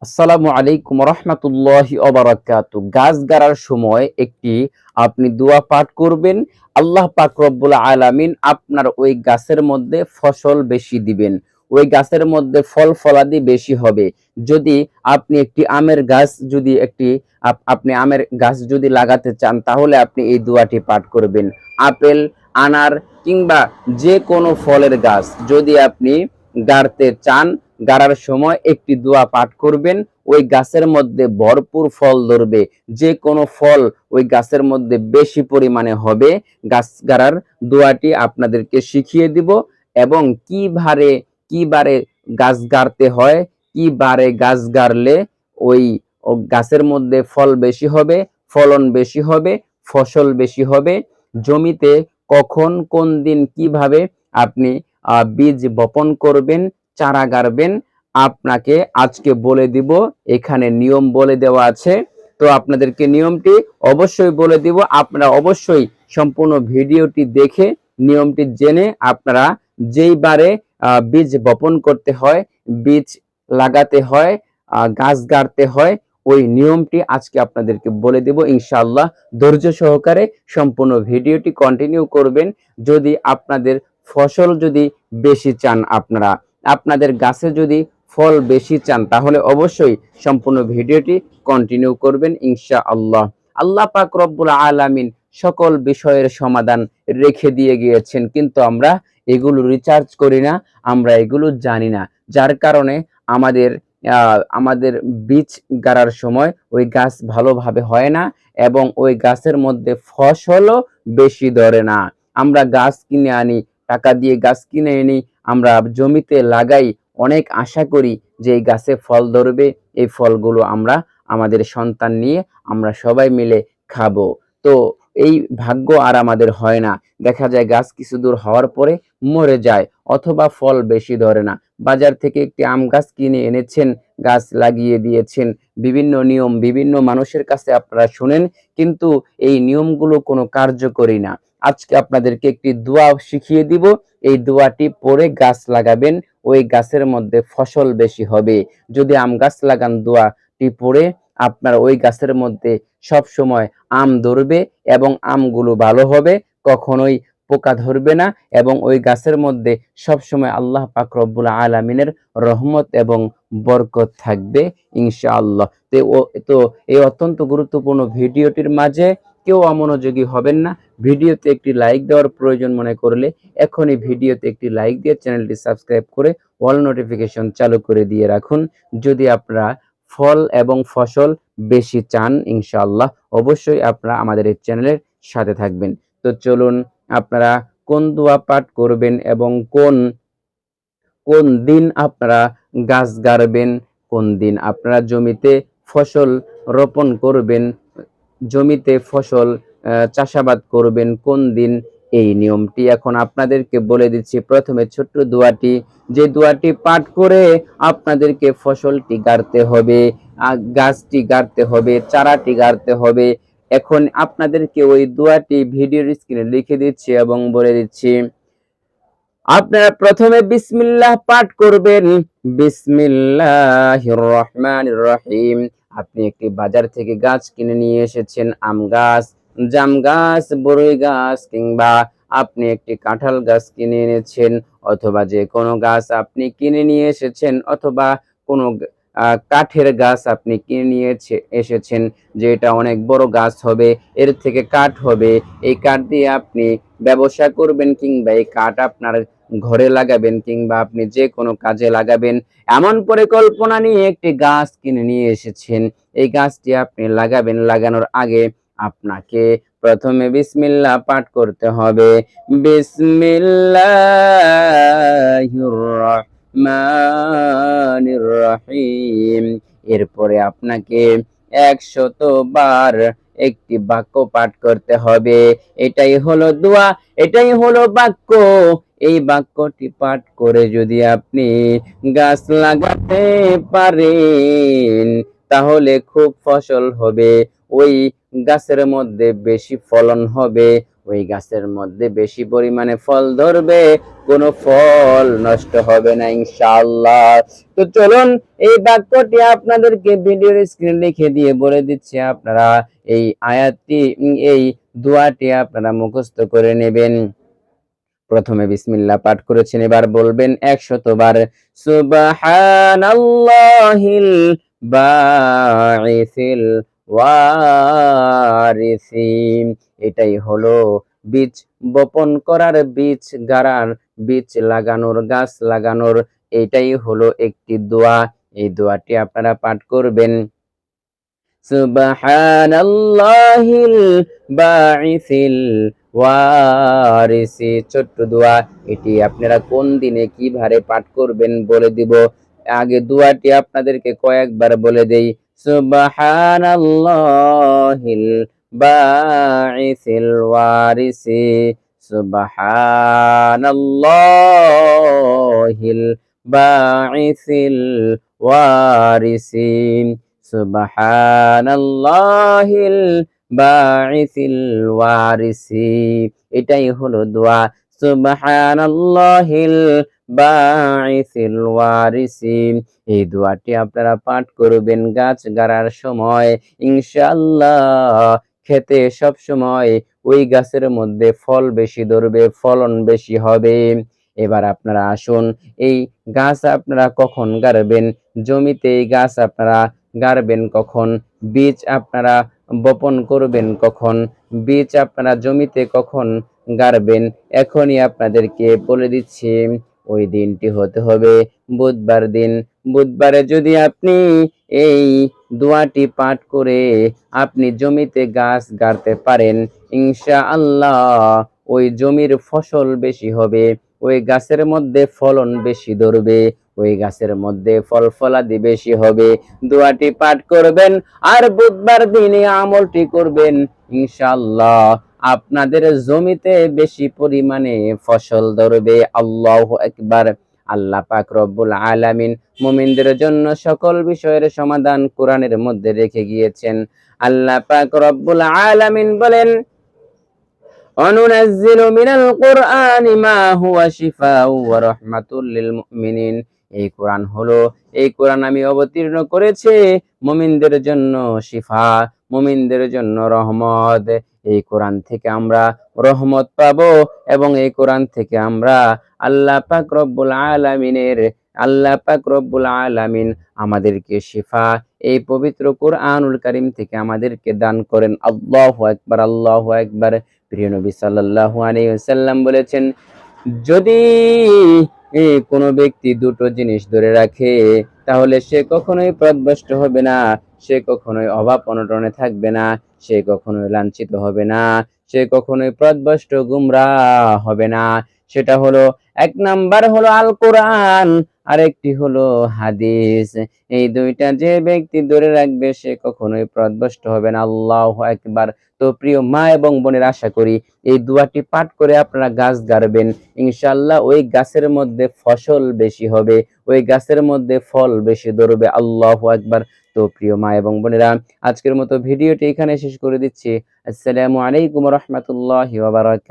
আসসালামু আলাইকুম রহমতুল্লাহি ওয়া বারাকাতুহু। গাছ গাড়ার সময় একটি আপনি দোয়া পাঠ করবেন। আল্লাহ পাক রব্বুল আলামিন আপনার ওই গাছের মধ্যে ফসল বেশি দিবেন। ওই গাছের মধ্যে ফল ফলাদি বেশি হবে। যদি আপনি একটি আমের গাছ যদি একটি আপনি আমের গাছ যদি লাগাতে চান তাহলে আপনি এই দোয়াটি পাঠ করবেন। আপেল, আনার কিংবা যে কোনো ফলের গাছ যদি আপনি গাড়তে চান, গাড়ার সময় একটি দোয়া পাঠ করবেন। ওই গাছের মধ্যে ভরপুর ফল ধরবে। যে কোনো ফল ওই গাছের মধ্যে বেশি পরিমাণে হবে। গাছ গাড়ার দোয়াটি আপনাদেরকে শিখিয়ে দিব এবং কি বারে গাছ গাড়তে হয়, কি বারে গাছ গাড়লে ওই গাছের মধ্যে ফল বেশি হবে, ফলন বেশি হবে, ফসল বেশি হবে। জমিতে কখন কোন দিন কিভাবে আপনি বীজ বপন করবেন, চারা গাড়বেন, আপনাকে আজকে বলে দিব। এখানে নিয়ম বলে দেওয়া আছে। তো আপনাদেরকে নিয়মটি অবশ্যই বলে দিব। আপনারা অবশ্যই সম্পূর্ণ ভিডিওটি দেখে নিয়মটি জেনে আপনারা যেইবারে বীজ বপন করতে হয়, বীজ লাগাতে হয়, গাছ গাড়তে হয়, ওই নিয়মটি আজকে আপনাদেরকে বলে দেব ইনশাআল্লাহ। ধৈর্য সহকারে সম্পূর্ণ ভিডিওটি কন্টিনিউ করবেন। যদি আপনাদের ফসল যদি বেশি চান, আপনাদের গাছে যদি ফল বেশি চান তাহলে অবশ্যই সম্পূর্ণ ভিডিওটি কন্টিনিউ করবেন ইনশাআল্লাহ। আল্লাহ পাক রব্বুল আলামিন সকল বিষয়ের সমাধান রেখে দিয়ে গিয়েছেন, কিন্তু আমরা এগুলো রিসার্চ করি না, আমরা এগুলো জানি না। যার কারণে আমাদের বীজ গাড়ার সময় ওই গাছ ভালোভাবে হয় না এবং ওই গাছের মধ্যে ফসলও বেশি ধরে না। আমরা গাছ কিনে আনি, টাকা দিয়ে গাছ কিনে এনে আমরা জমিতে লাগাই, অনেক আশা করি যে এই গাছে ফল ধরবে, এই ফলগুলো আমরা আমাদের সন্তান নিয়ে আমরা সবাই মিলে খাবো। তো এই ভাগ্য আর আমাদের হয় না। দেখা যায় গাছ কিছু দূর হওয়ার পরে মরে যায় অথবা ফল বেশি ধরে না। বাজার থেকে একটি আম গাছ কিনে এনেছেন, গাছ লাগিয়ে দিয়েছেন, বিভিন্ন নিয়ম বিভিন্ন মানুষের কাছে আপনারা শুনেন, কিন্তু এই নিয়মগুলো কোনো কার্যকরী না। আজকে আপনাদেরকে একটি দোয়া শিখিয়ে দিব। এই দোয়াটি পড়ে গাছ লাগাবেন, ওই গাছের মধ্যে ফসল বেশি হবে। যদি আম গাছ লাগান, দোয়াটি পড়ে আপনার ওই গাছের মধ্যে সব সময় আম ধরবে এবং আমগুলো ভালো হবে, কখনোই পোকা ধরবে না এবং ওই গাছের মধ্যে সব সময় আল্লাহ পাক রব্বুল আলামিনের রহমত এবং বরকত থাকবে ইনশাআল্লাহ। তো এই অত্যন্ত গুরুত্বপূর্ণ ভিডিওটির মাঝে কেউ অমনোযোগী হবেন না। ভিডিওতে একটি লাইক দেওয়ার প্রয়োজন মনে করলে এখনই ভিডিওতে একটি লাইক দিয়ে চ্যানেলটি সাবস্ক্রাইব করে অল নোটিফিকেশন চালু করে দিয়ে রাখুন। যদি আপনারা ফল এবং ফসল বেশি চান ইনশাআল্লাহ, অবশ্যই আপনারা আমাদের এই চ্যানেলের সাথে থাকবেন। তো চলুন, আপনারা কোন দোয়া পাঠ করবেন এবং কোন কোন দিন আপনারা গাছ গাড়বেন, কোন দিন আপনারা জমিতে ফসল রোপণ করবেন, জমিতে ফসল চাষাবাদ করবেন কোন দিন, এই নিয়মটি এখন আপনাদেরকে বলে দিচ্ছি। প্রথমে ছোট্ট দোয়াটি, যে দোয়াটি পাঠ করে আপনাদেরকে ফসলটি গাড়তে হবে, গাছটি গাড়তে হবে, চারাটি গাড়তে হবে। এখন আপনাদেরকে ওই দোয়াটি ভিডিওর স্ক্রিনে লিখে দিচ্ছি এবং বলে দিচ্ছি। আপনারা প্রথমে বিসমিল্লাহ পাঠ করবেন। বিসমিল্লাহির রহমানির রহিম। আপনি একটি বাজার থেকে গাছ কিনে নিয়ে এসেছেন, আম গাছ, জাম গাছ, বরই গাছ, কিংবা আপনি একটি কাঁঠাল গাছ কিনে এনেছেন, অথবা যে কোনো গাছ আপনি কিনে নিয়ে এসেছেন, অথবা কোনো কাঠের গাছ আপনি কিনে নিয়ে এসেছেন, যে এটা অনেক বড় গাছ হবে, এর থেকে কাঠ হবে, এই কাঠ দিয়ে আপনি ব্যবসা করবেন কিংবা এই কাঠ আপনার ঘরে লাগাবেন কিংবা আপনি যে কোনো কাজে লাগাবেন, এমন পরিকল্পনা নিয়ে একটি গাছ কিনে নিয়ে এসেছেন। এই গাছটি আপনি লাগাবেন। লাগানোর আগে আপনাকে প্রথমে বিসমিল্লাহ পাঠ করতে হবে। বিসমিল্লাহির রহমানির রহিম। এরপরে আপনাকে 100 বার একটি বাক্য পাঠ করতে হবে। এটাই হলো দোয়া, এটাই হলো বাক্য। এই বাক্যটি পাঠ করে যদি আপনি গাছ লাগাতে পারেন তাহলে খুব ফসল হবে, ওই গাছের মধ্যে বেশি ফলন হবে, ওই গাছের মধ্যে বেশি পরিমাণে ফল ধরবে, কোনো ফল নষ্ট হবে না ইনশাআল্লাহ। তো চলুন এই বাক্যটি আপনাদেরকে ভিডিওর স্ক্রিনে লিখে দিয়ে বলে দিচ্ছি, আপনারা এই আয়াতটি এই দোয়াটি আপনারা মুখস্থ করে নেবেন। প্রথমে বিসমিল্লাহ পাঠ করেছেন, এবার বলবেন 100 বার সুবহানাল্লাহিল বাঈসিল ওয়ারিসি। এটাই হলো বীজ বপন করার, বীজ গাড়ার, বীজ লাগানোর, গাছ লাগানোর এটাই হলো একটি দোয়া। এই দোয়াটি আপনারা পাঠ করবেন। সুবহানাল্লাহিল বাঈসিল ওয়ারিসি, ছোট্ট দোয়া। এটি আপনারা কোন দিনে কিভাবে পাঠ করবেন বলে দিব। আগে দোয়াটি আপনাদেরকে কয়েকবার বলে দেই। সুবহানাল্লাহিল বাঈসিল ওয়ারিসি, সুবহানাল্লাহিল বাঈসিল ওয়ারিসি, সুবহানাল্লাহিল বাঈসিল ওয়ারিসি। এটাই হলো দোয়া, সুবহানাল্লাহিল বাঈসিল ওয়ারিসি। এই দোয়াটি আপনারা পাঠ করবেন গাছ গাড়ার সময় ইনশাআল্লাহ। খেতে সব সময় ওই গাছের মধ্যে ফল বেশি ধরবে, ফলন বেশি হবে। এবার আপনারা আসুন, এই গাছ আপনারা কখন গাড়বেন? জমিতে এই গাছ আপনারা গাড়বেন কখন? বীজ আপনারা বপন করবেন কখন? বীজ আপনারা জমিতে কখন গাড়বেন? এখনই আপনাদেরকে বলে দিচ্ছি। ওই দিনটি হতে হবে বুধবার দিন। বুধবারে যদি আপনি এই দোয়াটি পাঠ করে আপনি জমিতে গাছ গাড়তে পারেন, ইনশাআল্লাহ ওই জমির ফসল বেশি হবে, ওই গাছের মধ্যে ফলন বেশি ধরবে, ওই গাছের মধ্যে ফল ফলাদি বেশি হবে। দোয়াটি পাঠ করবেন আর বুধবার দিনে আমলটি করবেন, ইনশাআল্লাহ আপনাদের জমিতে বেশি পরিমাণে ফসল ধরবে। আল্লাহু আকবার। আল্লাহ পাক রব্বুল আলামিন মুমিনদের জন্য সকল বিষয়ের সমাধান কোরআনের মধ্যে রেখে গিয়েছেন। আল্লাহ পাক রব্বুল আলামিন বলেন, অনুনাজ্জিলু মিনাল কুরআনি মা হুয়া শিফাউ ওয়া রাহমাতুল লিল মুমিনিন। এই কোরআন আমি অবতীর্ণ করেছি মুমিনদের জন্য শিফা, মুমিনদের জন্য রহমত। এই কোরআন থেকে আমরা রহমত পাবো এবং এই কোরআন থেকে আমরা আল্লাহ পাক রব্বুল আলামিন আমাদেরকে শিফা এই পবিত্র কোরআনুল কারীম থেকে আমাদেরকে দান করেন। আল্লাহু আকবার, আল্লাহু আকবার। প্রিয় নবী সাল্লাল্লাহু আলাইহি ওয়াসাল্লাম বলেছেন, যদি কোনো ব্যক্তি দুটো জিনিস ধরে রাখে তাহলে সে কখনোই পথভ্রষ্ট হবে না, সে কখনোই অভাব অনটনে থাকবে না, সে কখনোই লাঞ্ছিত হবে না, সে কখনোই পথভ্রষ্ট গুমরাহ হবে না। সেটা হলো, এক নাম্বার হলো আল কোরআন, আরেকটি হলো হাদিস। এই দুইটা যে ব্যক্তি ধরে রাখবে সে কখনোই পথভ্রষ্ট হবে না। আল্লাহু আকবার। তো প্রিয় মা এবং বোনের, আশা করি এই দোয়াটি পাঠ করে আপনারা গাছ গাড়বেন, ইনশাআল্লাহ ওই গাছের মধ্যে ফসল বেশি হবে, ওই গাছের মধ্যে ফল বেশি ধরবে। আল্লাহু আকবার। তো প্রিয় মা এবং বোনেরা, আজকের মতো ভিডিওটি এখানে শেষ করে দিচ্ছি। আসসালামু আলাইকুম ওয়া রাহমাতুল্লাহি ওয়া বারাকাতুহু।